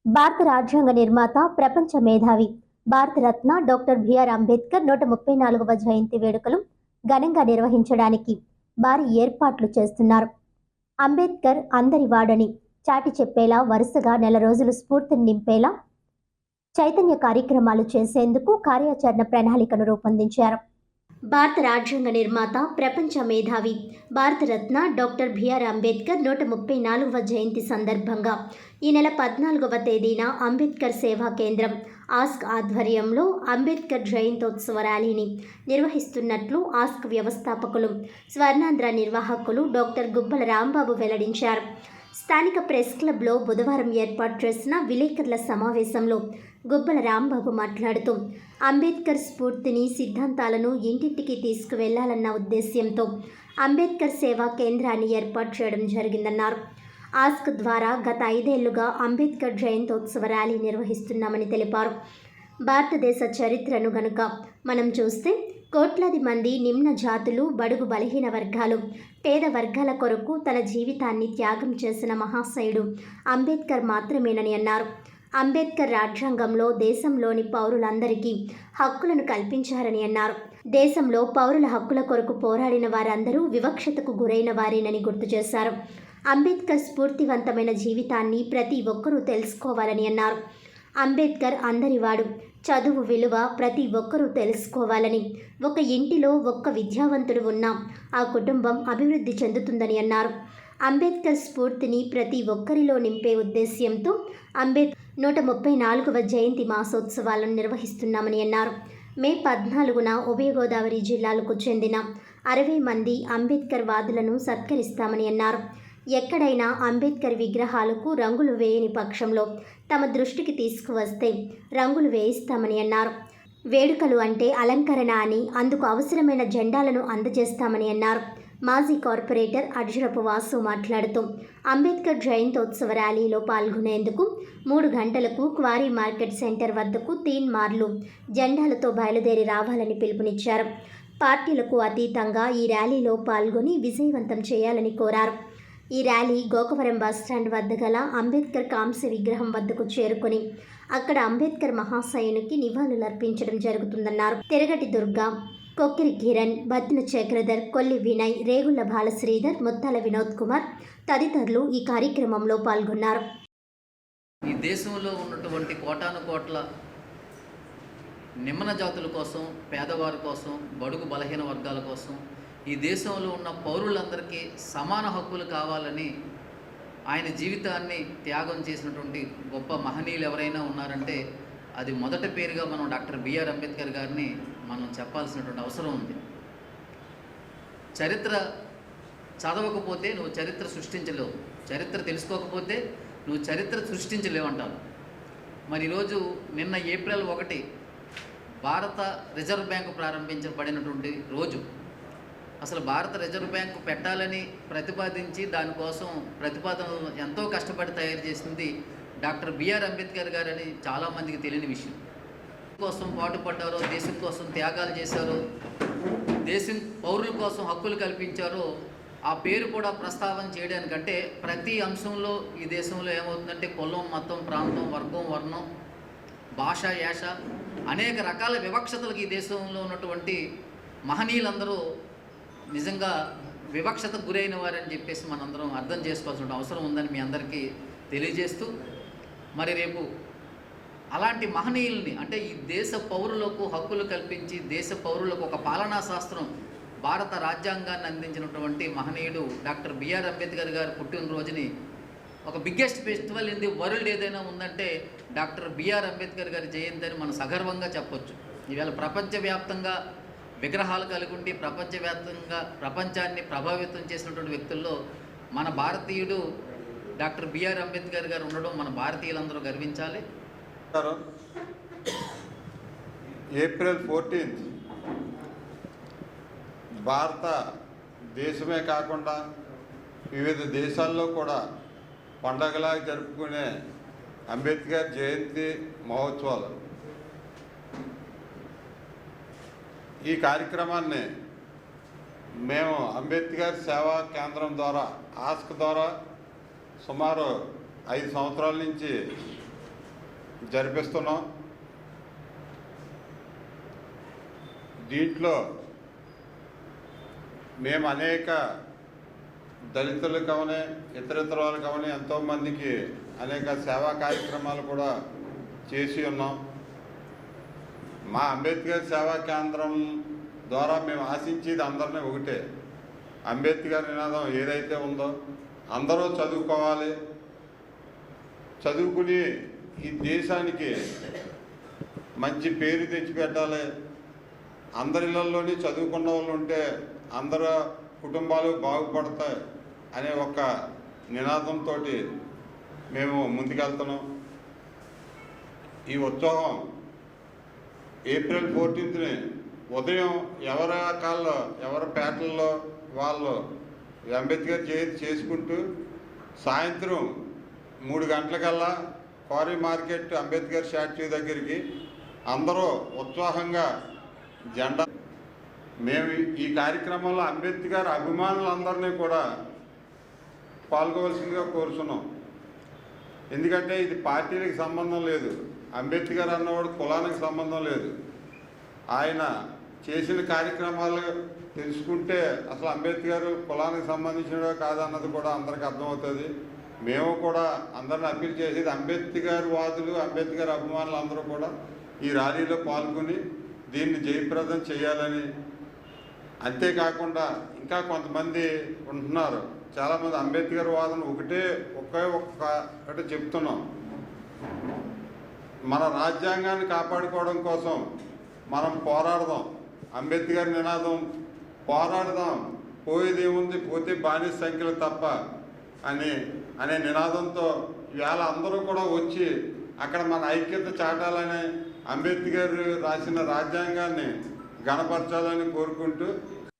భారత రాజ్యాంగ నిర్మాత, ప్రపంచ మేధావి, భారతరత్న డాక్టర్ బిఆర్ అంబేద్కర్ 134వ జయంతి వేడుకలు ఘనంగా నిర్వహించడానికి భారీ ఏర్పాట్లు చేస్తున్నారు. అంబేద్కర్ అందరి వాడని చాటి చెప్పేలా వరుసగా నెల రోజులు స్ఫూర్తిని నింపేలా చైతన్య కార్యక్రమాలు చేసేందుకు కార్యాచరణ ప్రణాళికను రూపొందించారు. భారత రాజ్యాంగ నిర్మాత, ప్రపంచ మేధావి, భారతరత్న డాక్టర్ బిఆర్ అంబేద్కర్ 134వ జయంతి సందర్భంగా ఈ నెల 14వ తేదీన అంబేద్కర్ సేవా కేంద్రం ఆస్క్ ఆధ్వర్యంలో అంబేద్కర్ జయంతోత్సవ ర్యాలీని నిర్వహిస్తున్నట్లు ఆస్క్ వ్యవస్థాపకులు, స్వర్ణాంధ్ర నిర్వాహకులు డాక్టర్ గుబ్బల రాంబాబు వెల్లడించారు. స్థానిక ప్రెస్ క్లబ్లో బుధవారం ఏర్పాటు చేసిన విలేకరుల సమావేశంలో గుబ్బల రాంబాబు మాట్లాడుతూ అంబేద్కర్ స్ఫూర్తిని, సిద్ధాంతాలను ఇంటింటికి తీసుకువెళ్లాలన్న ఉద్దేశ్యంతో అంబేద్కర్ సేవా కేంద్రాన్ని ఏర్పాటు చేయడం జరిగిందన్నారు. ఆస్క్ ద్వారా గత 5 ఏళ్లుగా అంబేద్కర్ జయంతోత్సవ ర్యాలీ నిర్వహిస్తున్నామని తెలిపారు. భారతదేశ చరిత్రను గనుక మనం చూస్తే కోట్లాది మంది నిమ్న జాతులు, బడుగు బలహీన వర్గాలు, పేద వర్గాల కొరకు తన జీవితాన్ని త్యాగం చేసిన మహాశయుడు అంబేద్కర్ మాత్రమేనని అన్నారు. అంబేద్కర్ రాజ్యాంగంలో దేశంలోని పౌరులందరికీ హక్కులను కల్పించారని అన్నారు. దేశంలో పౌరుల హక్కుల కొరకు పోరాడిన వారందరూ వివక్షతకు గురైన వారేనని గుర్తు చేశారు. అంబేద్కర్ స్ఫూర్తివంతమైన జీవితాన్ని ప్రతి ఒక్కరూ తెలుసుకోవాలని అన్నారు. అంబేద్కర్ అందరివాడు, చదువు విలువ ప్రతి ఒక్కరూ తెలుసుకోవాలని, ఒక ఇంటిలో ఒక్క విద్యావంతుడు ఉన్నా ఆ కుటుంబం అభివృద్ధి చెందుతుందని అన్నారు. అంబేద్కర్ స్ఫూర్తిని ప్రతి ఒక్కరిలో నింపే ఉద్దేశ్యంతో 134వ జయంతి మాసోత్సవాలను నిర్వహిస్తున్నామని అన్నారు. మే 14న ఉభయ గోదావరి జిల్లాలకు చెందిన 60 మంది అంబేద్కర్ వాదులను సత్కరిస్తామని అన్నారు. ఎక్కడైనా అంబేద్కర్ విగ్రహాలకు రంగులు వేయని పక్షంలో తమ దృష్టికి తీసుకువస్తే రంగులు వేయిస్తామని అన్నారు. వేడుకలు అంటే అలంకరణ అని, అందుకు అవసరమైన జెండాలను అందజేస్తామని అన్నారు. మాజీ కార్పొరేటర్ అడ్జరపు వాసు మాట్లాడుతూ అంబేద్కర్ జయంతోత్సవ ర్యాలీలో పాల్గొనేందుకు 3 గంటలకు క్వారీ మార్కెట్ సెంటర్ వద్దకు తీన్మార్లు జెండాలతో బయలుదేరి రావాలని పిలుపునిచ్చారు. పార్టీలకు అతీతంగా ఈ ర్యాలీలో పాల్గొని విజయవంతం చేయాలని కోరారు. ఈ ర్యాలీ గోకవరం బస్టాండ్ వద్ద గల అంబేద్కర్ కాంస్య విగ్రహం వద్దకు చేరుకొని అక్కడ అంబేద్కర్ మహాశయునికి నివాళులర్పించడం జరుగుతుందన్నారు. తిరగటి దుర్గా, కొక్కిరి కిరణ్, బత్తిన చక్రధర్, కొల్లి వినయ్, రేగుళ్ల బాలశ్రీధర్, ముత్తాల వినోద్ కుమార్ తదితరులు ఈ కార్యక్రమంలో పాల్గొన్నారు. ఈ దేశంలో ఉన్నటువంటి కోటాను కోట్ల నిమ్న జాతుల కోసం, పేదవారి కోసం, బడుగు బలహీన వర్గాల కోసం, ఈ దేశంలో ఉన్న పౌరులందరికీ సమాన హక్కులు కావాలని ఆయన జీవితాన్ని త్యాగం చేసినటువంటి గొప్ప మహనీయులు ఎవరైనా ఉన్నారంటే అది మొదటి పేరుగా మనం డాక్టర్ బిఆర్ అంబేద్కర్ గారిని మనం చెప్పాల్సినటువంటి అవసరం ఉంది. చరిత్ర చదవకపోతే నువ్వు చరిత్ర సృష్టించలేవు, చరిత్ర తెలుసుకోకపోతే నువ్వు చరిత్ర సృష్టించలేవు అంటారు. మరి ఈరోజు నిన్న ఏప్రిల్ 1 భారత రిజర్వ్ బ్యాంకు ప్రారంభించబడినటువంటి రోజు. అసలు భారత రిజర్వ్ బ్యాంకు పెట్టాలని ప్రతిపాదించి దానికోసం ప్రతిపాదన ఎంతో కష్టపడి తయారు చేసింది డాక్టర్ బిఆర్ అంబేద్కర్ గారని చాలామందికి తెలియని విషయం. కోసం పాటుపడ్డారో, దేశం కోసం త్యాగాలు చేశారో, దేశం పౌరుల కోసం హక్కులు కల్పించారో ఆ పేరు కూడా ప్రస్తావన చేయడానికంటే ప్రతి అంశంలో ఈ దేశంలో ఏమవుతుందంటే కులం, మతం, ప్రాంతం, వర్గం, వర్ణం, భాష, యాస అనేక రకాల వివక్షతలకు ఈ దేశంలో ఉన్నటువంటి మహనీయులందరూ నిజంగా వివక్షతకు గురైన వారని చెప్పేసి మనందరం అర్థం చేసుకోవాల్సిన అవసరం ఉందని మీ అందరికీ తెలియజేస్తూ, మరి రేపు అలాంటి మహనీయుల్ని అంటే ఈ దేశ పౌరులకు హక్కులు కల్పించి దేశ పౌరులకు ఒక పాలనా శాస్త్రం భారత రాజ్యాంగాన్ని అందించినటువంటి మహనీయుడు డాక్టర్ బిఆర్ అంబేద్కర్ గారు పుట్టినరోజుని ఒక biggest festival in the world ఏదైనా ఉందంటే డాక్టర్ బిఆర్ అంబేద్కర్ గారి జయంతి అని మనం సగర్వంగా చెప్పొచ్చు. ఈవేళ ప్రపంచవ్యాప్తంగా విగ్రహాలు కలిగి ఉండి ప్రపంచవ్యాప్తంగా ప్రపంచాన్ని ప్రభావితం చేసినటువంటి వ్యక్తుల్లో మన భారతీయుడు డాక్టర్ బిఆర్ అంబేద్కర్ గారు ఉండడం మన భారతీయులందరూ గర్వించాలి. ఏప్రిల్ 14 భారత దేశమే కాకుండా వివిధ దేశాల్లో కూడా పండగలా జరుపుకునే అంబేద్కర్ జయంతి మహోత్సవాలు. ఈ కార్యక్రమాన్ని మేము అంబేద్కర్ సేవా కేంద్రం ద్వారా ఆస్క్ ద్వారా సుమారు 5 సంవత్సరాల నుంచి జరిపిస్తున్నాం. దీంట్లో మేము అనేక దళితులకు కావని ఇతరితర వాళ్ళకి కావని ఎంతోమందికి అనేక సేవా కార్యక్రమాలు కూడా చేసి ఉన్నాం. మా అంబేద్కర్ సేవా కేంద్రం ద్వారా మేము ఆశించేది అందరినీ ఒకటే, అంబేద్కర్ నినాదం ఏదైతే ఉందో అందరూ చదువుకోవాలి, చదువుకుని ఈ దేశానికి మంచి పేరు తెచ్చిపెట్టాలి, అందరి ఇళ్ళల్లోని చదువుకున్న వాళ్ళు ఉంటే అందరూ కుటుంబాలు బాగుపడతాయి అనే ఒక నినాదంతో మేము ముందుకెళ్తున్నాం. ఈ ఉత్సవం ఏప్రిల్ 14ని ఉదయం ఎవరి పేటల్లో వాళ్ళు అంబేద్కర్ జయంతి చేసుకుంటూ సాయంత్రం 3 గంటలకల్లా క్వారీ మార్కెట్ అంబేద్కర్ స్టాచ్యూ దగ్గరికి అందరూ ఉత్సాహంగా జెండా. మేము ఈ కార్యక్రమంలో అంబేద్కర్ అభిమానులందరినీ కూడా పాల్గొవలసిందిగా కోరుతున్నాం. ఎందుకంటే ఇది పార్టీలకు సంబంధం లేదు, అంబేద్కర్ అన్నవాడు కులానికి సంబంధం లేదు. ఆయన చేసిన కార్యక్రమాలు తెలుసుకుంటే అసలు అంబేద్కర్ కులానికి సంబంధించినవే కాదన్నది కూడా అందరికీ అర్థమవుతుంది. మేము కూడా అందరిని అప్పీల్ చేసేది అంబేద్కర్ వాదులు, అంబేద్కర్ అభిమానులు అందరూ కూడా ఈ ర్యాలీలో పాల్గొని దీన్ని జయప్రదం చేయాలని. అంతేకాకుండా ఇంకా కొంతమంది ఉంటున్నారు, చాలామంది అంబేద్కర్ వాదన ఒక్కటి చెప్తున్నాం. మన రాజ్యాంగాన్ని కాపాడుకోవడం కోసం మనం పోరాడదాం, అంబేద్కర్ నినాదం పోరాడదాం, పోయేదేముంది పోతే బానిస సంఖ్యలు తప్ప అనే నినాదంతో ఇవాళ అందరూ కూడా వచ్చి అక్కడ మన ఐక్యత చాటాలని, అంబేద్కర్ రాసిన రాజ్యాంగాన్ని గణపరచాలని కోరుకుంటూ